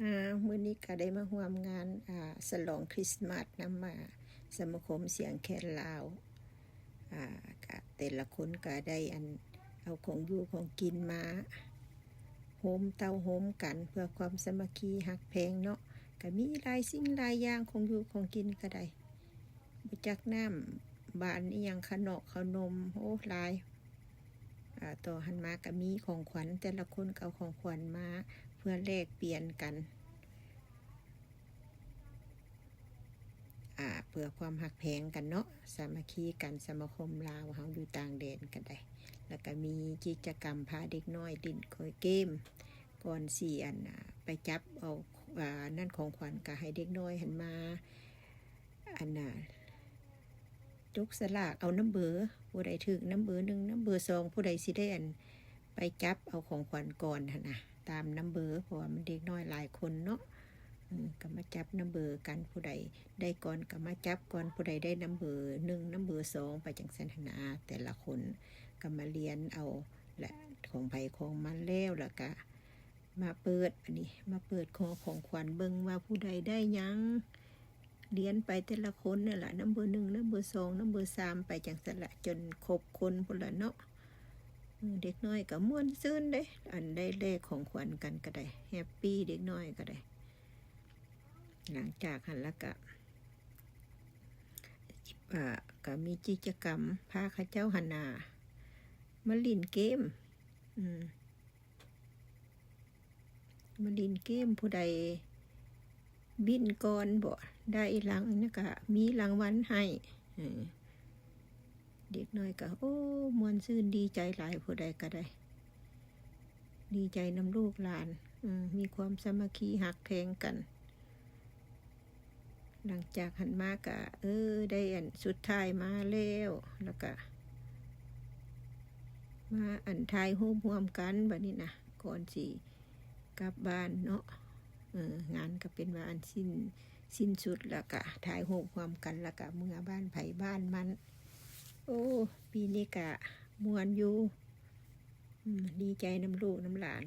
มื้อนี้ก็ได้มาร่วมงานฉลองคริสต์มาสนำมาสมาคมเสียงแคนลาวก็แต่ละคนก็ได้เอาของอยู่ของกินมาโฮมเตาโฮมกันเพื่อความสามัคคีฮักแพงเนาะก็มีหลายสิ่งหลายอย่างของอยู่ของกินก็ได้บ่จักน้ำบ้านอีหยังขนมโอ้หลายต่อหันมาก็มีของขวัญแต่ละคนก็เอาของขวัญมาเพื่อแลกเปลี่ยนกันเพื่อความหักแพงกันเนาะสามัคคีกันสมาคมลาวเฮาอยู่ต่างแดนกันได้แล้วก็มีกิจกรรมพาเด็กน้อยเล่นเกมก่อนสิไปจับเอานั่นของขวัญก็ให้เด็กน้อยหันมาจกสลากเอาน้ำเบอร์ผู้ใดถึกน้ำเบอร์1น้ำเบอร์2ผู้ใดสิได้ไปจับเอาของขวัญก่อนหั่นน่ะตามน้ำเบอร์เพราะว่ามันเด็กน้อยหลายคนเนาะก็มาจับน้ำเบอร์กันผู้ใดได้ก่อนก็มาจับก่อนผู้ใดได้น้ำเบอร์1น้ำเบอร์2ไปจังซั่นหั่นนะแต่ละคนก็มาเรียนเอาและของไผของมันแล้วก็มาเปิดมาเปิดของขวัญเบิ่งว่าผู้ใดได้หยังเรียนไปแต่ละคนนั่นล่ะน้ำเบอร์1น้ำเบอร์2น้ำเบอร์3ไปจังซั่นละจนครบคนพุ่นละเนาะเด็กน้อยก็ม่วนซื่นเด้ได้เลขของขวัญกันก็ได้แฮปปี้เด็กน้อยก็ได้หลังจากหันแล้วก็มีกิจกรรมพาข้าเจ้าหันนามาเล่นเกมมาเล่นเกมผู้ใดบินก่อนบ่ได้นี่ก็มีรางวัลให้เด็กน้อยก็โอ้มวนซื่นดีใจหลายผู้ใดก็ได้ดีใจนำลูกหลานมีความสามัคคีหักแพงกันหลังจากหันมาก็ได้สุดท้ายมาแล้วก็มาถ่ายรูปร่วมกันบัดนี้นะก่อนสิกลับบ้านเนาะงานก็เป็นว่าสิ้นสุดแล้วก็ถ่ายรูปร่วมกันแล้วก็เมื่อบ้านไผบ้านมันโอ้ปีนี้ก็ม่วนอยู่ดีใจน้ำลูกน้ำหลาน